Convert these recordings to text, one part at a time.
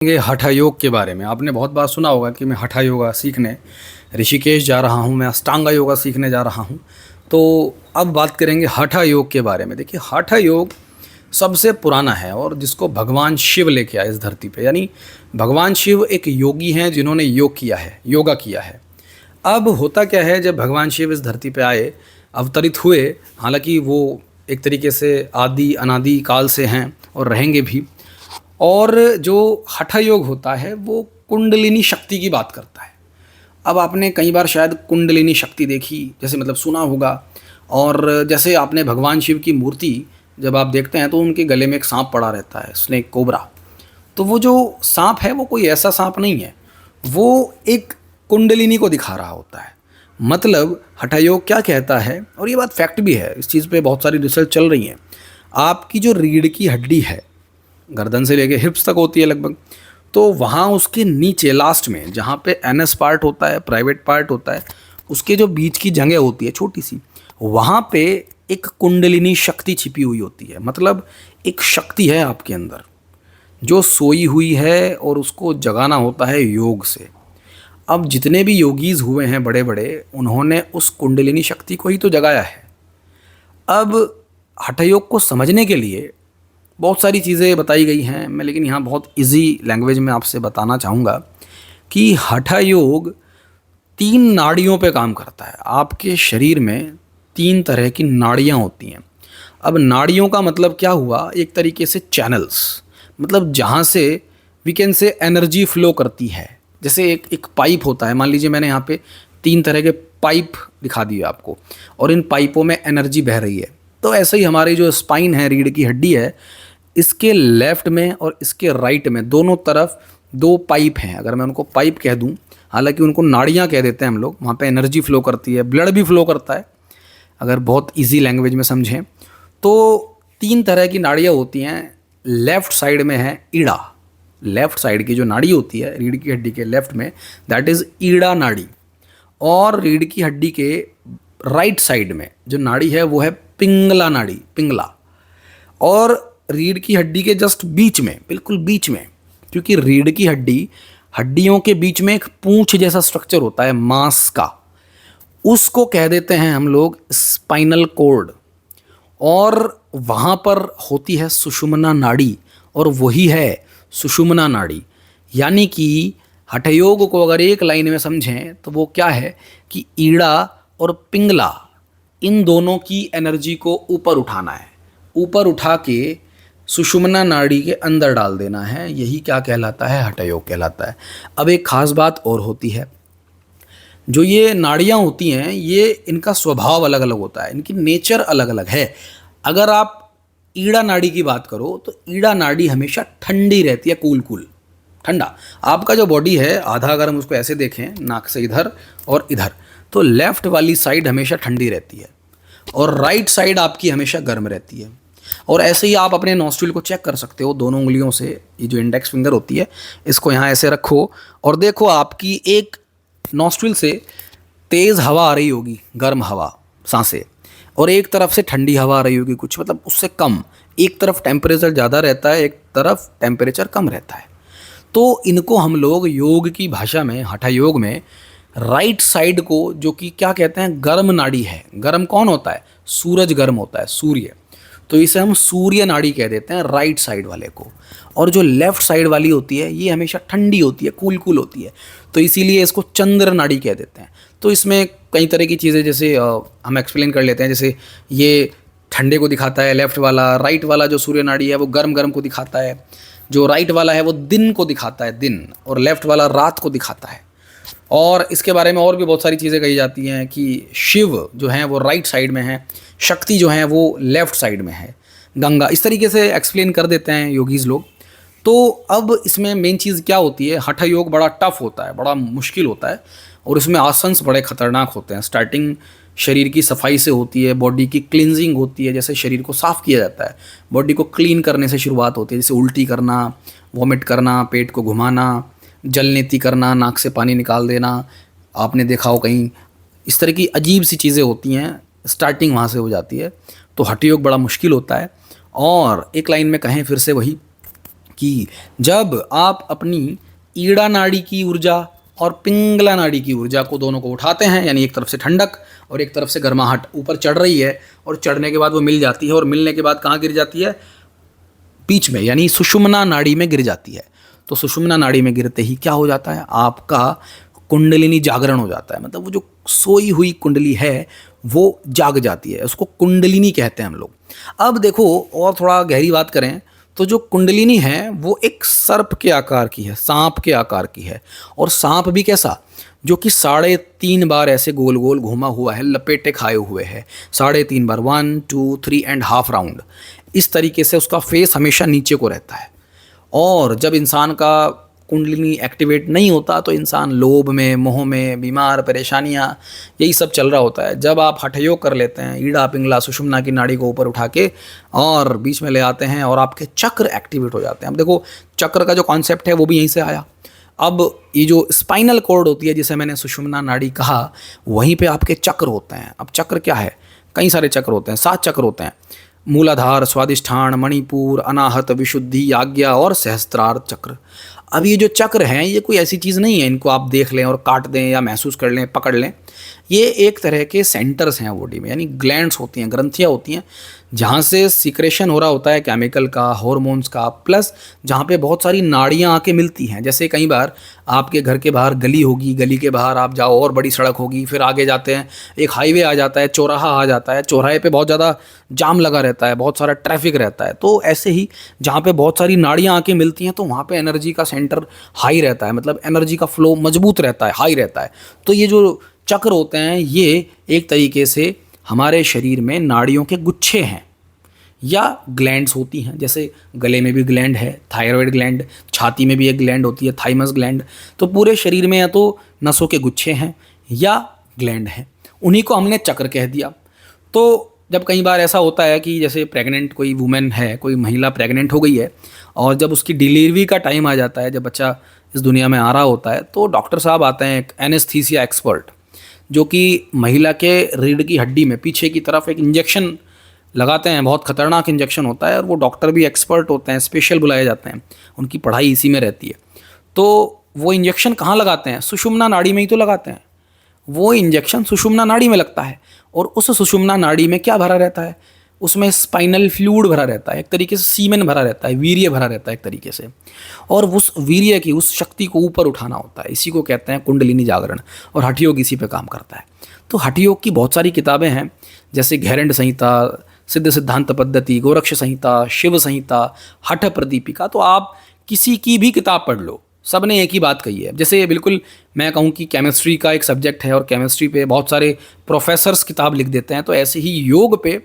ये हठा योग के बारे में आपने बहुत बार सुना होगा कि मैं हठा योगा सीखने ऋषिकेश जा रहा हूँ, मैं अष्टांगा योगा सीखने जा रहा हूँ। तो अब बात करेंगे हठा योग के बारे में। देखिए, हठा योग सबसे पुराना है और जिसको भगवान शिव लेके आए इस धरती पे। यानी भगवान शिव एक योगी हैं जिन्होंने योग किया है, योगा किया है। अब होता क्या है, जब भगवान शिव इस धरती पे आए, अवतरित हुए, हालांकि वो एक तरीके से आदि अनादि काल से हैं और रहेंगे भी। और जो हठा योग होता है वो कुंडलिनी शक्ति की बात करता है। अब आपने कई बार शायद कुंडलिनी शक्ति देखी, जैसे मतलब सुना होगा। और जैसे आपने भगवान शिव की मूर्ति जब आप देखते हैं तो उनके गले में एक सांप पड़ा रहता है, स्नेक कोबरा। तो वो जो सांप है वो कोई ऐसा सांप नहीं है, वो एक कुंडलिनी को दिखा रहा होता है। मतलब हठा योग क्या कहता है, और ये बात फैक्ट भी है, इस चीज़ पे बहुत सारी रिसर्च चल रही है। आपकी जो रीढ़ की हड्डी है, गर्दन से लेके हिप्स तक होती है लगभग, तो वहाँ उसके नीचे लास्ट में जहाँ पे एनएस पार्ट होता है, प्राइवेट पार्ट होता है, उसके जो बीच की जगह होती है छोटी सी, वहाँ पे एक कुंडलिनी शक्ति छिपी हुई होती है। मतलब एक शक्ति है आपके अंदर जो सोई हुई है और उसको जगाना होता है योग से। अब जितने भी योगीज हुए हैं बड़े बड़े, उन्होंने उस कुंडलिनी शक्ति को ही तो जगाया है। अब हठ योग को समझने के लिए बहुत सारी चीज़ें बताई गई हैं, मैं लेकिन यहाँ बहुत इजी लैंग्वेज में आपसे बताना चाहूँगा कि हठा योग 3 नाड़ियों पे काम करता है। आपके शरीर में 3 तरह की नाड़ियाँ होती हैं। अब नाड़ियों का मतलब क्या हुआ, एक तरीके से चैनल्स, मतलब जहाँ से we can say energy flow करती है। जैसे एक एक पाइप होता है, मान लीजिए मैंने यहाँ पे 3 तरह के पाइप दिखा दिए आपको, और इन पाइपों में एनर्जी बह रही है। तो ऐसे ही हमारी जो स्पाइन है, रीढ़ की हड्डी है, इसके लेफ्ट में और इसके राइट में दोनों तरफ 2 पाइप हैं। अगर मैं उनको पाइप कह दूं, हालांकि उनको नाड़ियाँ कह देते हैं हम लोग, वहाँ पे एनर्जी फ्लो करती है, ब्लड भी फ्लो करता है, अगर बहुत इजी लैंग्वेज में समझें तो। 3 तरह की नाड़ियाँ होती हैं। लेफ़्ट साइड में है ईड़ा, लेफ़्ट साइड की जो नाड़ी होती है रीढ़ की हड्डी के लेफ़्ट में, दैट इज़ ईड़ा नाड़ी। और रीढ़ की हड्डी के राइट साइड में जो नाड़ी है वो है पिंगला नाड़ी, पिंगला। और रीढ़ की हड्डी के जस्ट बीच में, बिल्कुल बीच में, क्योंकि रीढ़ की हड्डी, हड्डियों के बीच में एक पूंछ जैसा स्ट्रक्चर होता है मांस का, उसको कह देते हैं हम लोग स्पाइनल कॉर्ड। और वहाँ पर होती है सुषुम्ना नाड़ी, और वही है सुषुम्ना नाड़ी। यानी कि हठयोग को अगर एक लाइन में समझें तो वो क्या है कि ईड़ा और पिंगला, इन दोनों की एनर्जी को ऊपर उठाना है, ऊपर उठा के सुषुम्ना नाड़ी के अंदर डाल देना है। यही क्या कहलाता है, हठ योग कहलाता है। अब एक खास बात और होती है, जो ये नाड़ियाँ होती हैं, ये इनका स्वभाव अलग अलग होता है, इनकी नेचर अलग अलग है। अगर आप ईड़ा नाड़ी की बात करो तो ईड़ा नाड़ी हमेशा ठंडी रहती है, कूल कूल, ठंडा। आपका जो बॉडी है आधा, अगर हम उसको ऐसे देखें नाक से इधर और इधर, तो लेफ़्ट वाली साइड हमेशा ठंडी रहती है और राइट साइड आपकी हमेशा गर्म रहती है। और ऐसे ही आप अपने नॉस्ट्रिल को चेक कर सकते हो दोनों उंगलियों से। ये जो इंडेक्स फिंगर होती है, इसको यहाँ ऐसे रखो और देखो, आपकी एक नॉस्ट्रिल से तेज़ हवा आ रही होगी, गर्म हवा, सांसें, और एक तरफ से ठंडी हवा आ रही होगी कुछ, मतलब उससे कम। एक तरफ टेम्परेचर ज़्यादा रहता है, एक तरफ टेम्परेचर कम रहता है। तो इनको हम लोग योग की भाषा में, हठा योग में, राइट साइड को, जो कि क्या कहते हैं, गर्म नाड़ी है। गर्म कौन होता है, सूरज गर्म होता है, सूर्य। तो इसे हम सूर्य नाड़ी कह देते हैं राइट साइड वाले को। और जो लेफ़्ट साइड वाली होती है ये हमेशा ठंडी होती है, कूल कूल होती है, तो इसीलिए इसको चंद्र नाड़ी कह देते हैं। तो इसमें कई तरह की चीज़ें, जैसे हम एक्सप्लेन कर लेते हैं। जैसे ये ठंडे को दिखाता है लेफ़्ट वाला, राइट वाला जो सूर्य नाड़ी है वो गर्म गर्म को दिखाता है, जो राइट वाला है वो दिन को दिखाता है, दिन, और लेफ़्ट वाला रात को दिखाता है। और इसके बारे में और भी बहुत सारी चीज़ें कही जाती हैं कि शिव जो हैं वो राइट साइड में हैं, शक्ति जो हैं वो लेफ़्ट साइड में है, गंगा, इस तरीके से एक्सप्लेन कर देते हैं योगीज़ लोग। तो अब इसमें मेन चीज़ क्या होती है, हठ योग बड़ा टफ होता है, बड़ा मुश्किल होता है, और इसमें आसन्स बड़े ख़तरनाक होते हैं। स्टार्टिंग शरीर की सफाई से होती है, बॉडी की क्लींजिंग होती है, जैसे शरीर को साफ़ किया जाता है, बॉडी को क्लीन करने से शुरुआत होती है। जैसे उल्टी करना, वॉमिट करना, पेट को घुमाना, जलनेती करना, नाक से पानी निकाल देना, आपने देखा हो कहीं, इस तरह की अजीब सी चीज़ें होती हैं, स्टार्टिंग वहाँ से हो जाती है। तो हठ योग बड़ा मुश्किल होता है। और एक लाइन में कहें फिर से वही कि जब आप अपनी ईड़ा नाड़ी की ऊर्जा और पिंगला नाड़ी की ऊर्जा को दोनों को उठाते हैं, यानी एक तरफ से ठंडक और एक तरफ से गर्माहट ऊपर चढ़ रही है, और चढ़ने के बाद वो मिल जाती है, और मिलने के बाद कहाँ गिर जाती है, बीच में, यानी सुषुम्ना नाड़ी में गिर जाती है। तो सुषुम्ना नाड़ी में गिरते ही क्या हो जाता है, आपका कुंडलिनी जागरण हो जाता है। मतलब वो जो सोई हुई कुंडली है वो जाग जाती है, उसको कुंडलिनी कहते हैं हम लोग। अब देखो और थोड़ा गहरी बात करें तो जो कुंडलिनी है वो एक सर्प के आकार की है, सांप के आकार की है। और सांप भी कैसा, जो कि 3.5 बार ऐसे गोल गोल घूमा हुआ है, लपेटे खाए हुए है 3.5 बार, 1 2 3.5 राउंड। इस तरीके से उसका फेस हमेशा नीचे को रहता है। और जब इंसान का कुंडलिनी एक्टिवेट नहीं होता तो इंसान लोभ में, मोह में, बीमार, परेशानियाँ, यही सब चल रहा होता है। जब आप हठ योग कर लेते हैं, ईड़ा पिंगला सुषुम्ना की नाड़ी को ऊपर उठा के और बीच में ले आते हैं और आपके चक्र एक्टिवेट हो जाते हैं। अब देखो चक्र का जो कॉन्सेप्ट है वो भी यहीं से आया। अब ये जो स्पाइनल कॉर्ड होती है जिसे मैंने सुषुम्ना नाड़ी कहा, वहीं पे आपके चक्र होते हैं। अब चक्र क्या है, कई सारे चक्र होते हैं, 7 चक्र होते हैं। मूलाधार, स्वादिष्ठान, मणिपुर, अनाहत, विशुद्धि, आज्ञा और सहस्त्रार चक्र। अब ये जो चक्र हैं ये कोई ऐसी चीज़ नहीं है इनको आप देख लें और काट दें या महसूस कर लें, पकड़ लें। ये एक तरह के सेंटर्स हैं बॉडी में, यानी ग्लैंड्स होती हैं, ग्रंथियाँ होती हैं, जहाँ से सिक्रेशन हो रहा होता है केमिकल का, हार्मोन्स का, प्लस जहाँ पे बहुत सारी नाड़ियाँ आके मिलती हैं। जैसे कई बार आपके घर के बाहर गली होगी, गली के बाहर आप जाओ और बड़ी सड़क होगी, फिर आगे जाते हैं एक हाईवे आ जाता है, चौराहा आ जाता है, चौराहे पे बहुत ज़्यादा जाम लगा रहता है, बहुत सारा ट्रैफिक रहता है। तो ऐसे ही जहाँ पे बहुत सारी नाड़ियाँ आके मिलती हैं तो वहाँ पे एनर्जी का सेंटर हाई रहता है, मतलब एनर्जी का फ्लो मजबूत रहता है, हाई रहता है। तो ये जो चक्र होते हैं ये एक तरीके से हमारे शरीर में नाड़ियों के गुच्छे हैं या ग्लैंड्स होती हैं। जैसे गले में भी ग्लैंड है, थायराइड ग्लैंड, छाती में भी एक ग्लैंड होती है, थाइमस ग्लैंड। तो पूरे शरीर में या तो नसों के गुच्छे हैं या ग्लैंड हैं, उन्हीं को हमने चक्र कह दिया। तो जब कई बार ऐसा होता है कि जैसे प्रेग्नेंट कोई वुमेन है, कोई महिला प्रेग्नेंट हो गई है और जब उसकी डिलीवरी का टाइम आ जाता है, जब बच्चा इस दुनिया में आ रहा होता है, तो डॉक्टर साहब आते हैं, एक एनेस्थीसिया एक्सपर्ट, जो कि महिला के रीढ़ की हड्डी में पीछे की तरफ एक इंजेक्शन लगाते हैं। बहुत खतरनाक इंजेक्शन होता है और वो डॉक्टर भी एक्सपर्ट होते हैं, स्पेशल बुलाए जाते हैं, उनकी पढ़ाई इसी में रहती है। तो वो इंजेक्शन कहाँ लगाते हैं, सुषुम्ना नाड़ी में ही तो लगाते हैं। वो इंजेक्शन सुषुम्ना नाड़ी में लगता है और उस सुषुम्ना नाड़ी में क्या भरा रहता है, उसमें स्पाइनल फ्लूइड भरा रहता है, एक तरीके से सीमेन भरा रहता है, वीर्य भरा रहता है एक तरीके से। और उस वीर्य की, उस शक्ति को ऊपर उठाना होता है। इसी को कहते हैं कुंडलिनी जागरण, और हठ योग इसी पे काम करता है। तो हठ योग की बहुत सारी किताबें हैं, जैसे घेरंड संहिता, सिद्ध सिद्धांत पद्धति, गोरक्ष संहिता, शिव संहिता, हठ प्रदीपिका। तो आप किसी की भी किताब पढ़ लो, सब ने एक ही बात कही है। जैसे बिल्कुल मैं कहूँ कि केमिस्ट्री का एक सब्जेक्ट है और केमिस्ट्री पे बहुत सारे प्रोफेसर्स किताब लिख देते हैं, तो ऐसे ही योग पे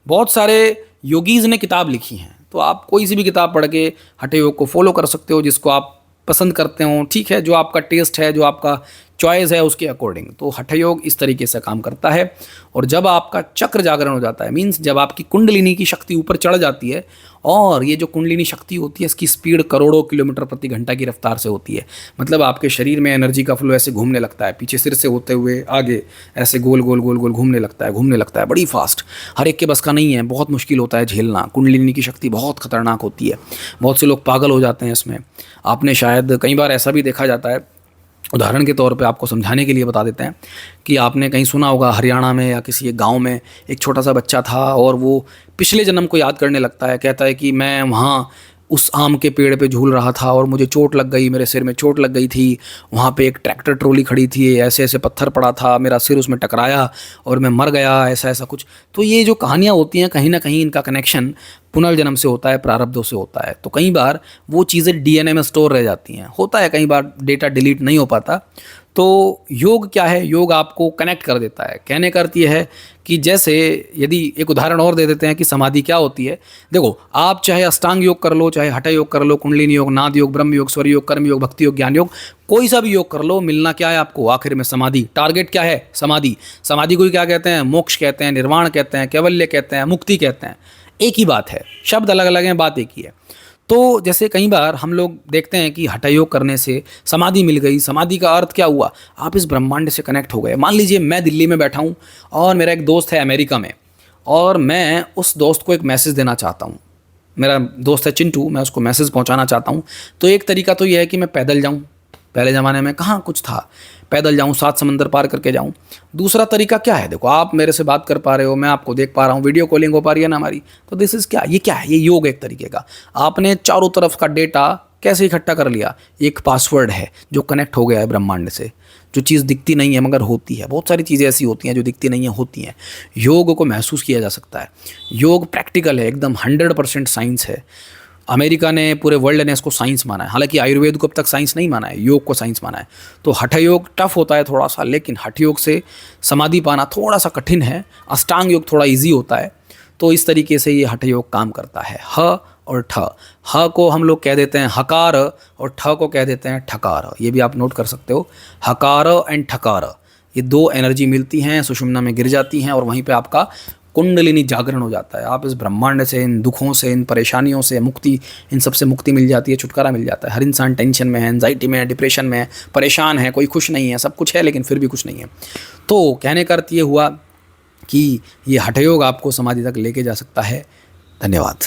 बहुत सारे योगीज़ ने किताब लिखी हैं। तो आप कोई सी भी किताब पढ़ के हठ योग को फॉलो कर सकते हो, जिसको आप पसंद करते हो, ठीक है, जो आपका टेस्ट है, जो आपका चॉइस है, उसके अकॉर्डिंग। तो हठ योग इस तरीके से काम करता है। और जब आपका चक्र जागरण हो जाता है, मीन्स जब आपकी कुंडलिनी की शक्ति ऊपर चढ़ जाती है, और ये जो कुंडलिनी शक्ति होती है इसकी स्पीड करोड़ों किलोमीटर प्रति घंटा की रफ्तार से होती है। मतलब आपके शरीर में एनर्जी का फ्लो ऐसे घूमने लगता है, पीछे सिर से होते हुए आगे ऐसे गोल गोल गोल गोल घूमने लगता है बड़ी फास्ट। हर एक के बस का नहीं है, बहुत मुश्किल होता है झेलना। कुंडलिनी की शक्ति बहुत खतरनाक होती है, बहुत से लोग पागल हो जाते हैं इसमें। आपने शायद कई बार ऐसा भी देखा जाता है, उदाहरण के तौर पे आपको समझाने के लिए बता देते हैं कि आपने कहीं सुना होगा हरियाणा में या किसी एक गांव में एक छोटा सा बच्चा था और वो पिछले जन्म को याद करने लगता है। कहता है कि मैं वहाँ उस आम के पेड़ पे झूल रहा था और मुझे चोट लग गई, मेरे सिर में चोट लग गई थी, वहाँ पे एक ट्रैक्टर ट्रॉली खड़ी थी, ऐसे ऐसे पत्थर पड़ा था, मेरा सिर उसमें टकराया और मैं मर गया, ऐसा ऐसा कुछ। तो ये जो कहानियाँ होती हैं कहीं ना कहीं इनका कनेक्शन पुनर्जन्म से होता है, प्रारब्धों से होता है। तो कई बार वो चीज़ें डीएनए में स्टोर रह जाती हैं, होता है कई बार डेटा डिलीट नहीं हो पाता। तो योग क्या है, योग आपको कनेक्ट कर देता है। कहने का अर्थ ये है कि जैसे यदि एक उदाहरण और दे देते हैं कि समाधि क्या होती है। देखो, आप चाहे अष्टांग योग कर लो, चाहे हठ योग कर लो, कुंडलिनी योग, नाद योग, ब्रह्म योग, स्वर योग, कर्म योग, भक्ति योग, ज्ञान योग, कोई सा भी योग कर लो, मिलना क्या है आपको, आखिर में समाधि। टारगेट क्या है, समाधि। समाधि को क्या कहते हैं, मोक्ष कहते हैं, निर्वाण कहते हैं, कैवल्य कहते हैं, मुक्ति कहते हैं। एक ही बात है, शब्द अलग अलग हैं, बात एक ही है। तो जैसे कई बार हम लोग देखते हैं कि हठ योग करने से समाधि मिल गई। समाधि का अर्थ क्या हुआ, आप इस ब्रह्मांड से कनेक्ट हो गए। मान लीजिए मैं दिल्ली में बैठा हूँ और मेरा एक दोस्त है अमेरिका में, और मैं उस दोस्त को एक मैसेज देना चाहता हूँ, मेरा दोस्त है चिंटू, मैं उसको मैसेज पहुंचाना चाहता हूं, तो एक तरीका तो ये है कि मैं पैदल जाऊं। पहले ज़माने में कहाँ कुछ था, पैदल जाऊं, 7 समंदर पार करके जाऊं। दूसरा तरीका क्या है, देखो आप मेरे से बात कर पा रहे हो, मैं आपको देख पा रहा हूँ, वीडियो कॉलिंग हो पा रही है ना हमारी, तो दिस इज़ क्या, ये क्या है, ये योग एक तरीके का। आपने चारों तरफ का डेटा कैसे इकट्ठा कर लिया, एक पासवर्ड है जो कनेक्ट हो गया है ब्रह्मांड से। जो चीज़ दिखती नहीं है मगर होती है, बहुत सारी चीज़ें ऐसी होती हैं जो दिखती नहीं है, होती हैं। योग को महसूस किया जा सकता है। योग प्रैक्टिकल है, एकदम 100% साइंस है। अमेरिका ने, पूरे वर्ल्ड ने इसको साइंस माना है, हालांकि आयुर्वेद को अब तक साइंस नहीं माना है, योग को साइंस माना है। तो हठ योग टफ होता है थोड़ा सा, लेकिन हठ योग से समाधि पाना थोड़ा सा कठिन है। अष्टांग योग थोड़ा इजी होता है। तो इस तरीके से ये हठ योग काम करता है। ह और ठ, ह को हम लोग कह देते हैं हकार और ठ को कह देते हैं ठकार। ये भी आप नोट कर सकते हो, हकार एंड ठकार, ये दो एनर्जी मिलती हैं, सुषुम्ना में गिर जाती हैं और वहीं पे आपका कुंडलिनी जागरण हो जाता है। आप इस ब्रह्मांड से, इन दुखों से, इन परेशानियों से मुक्ति, इन सब से मुक्ति मिल जाती है, छुटकारा मिल जाता है। हर इंसान टेंशन में है, एंजाइटी में है, डिप्रेशन में है, परेशान है, कोई खुश नहीं है, सब कुछ है लेकिन फिर भी कुछ नहीं है। तो कहने का अर्थ ये हुआ कि ये हठ योग आपको समाधि तक लेके जा सकता है। धन्यवाद।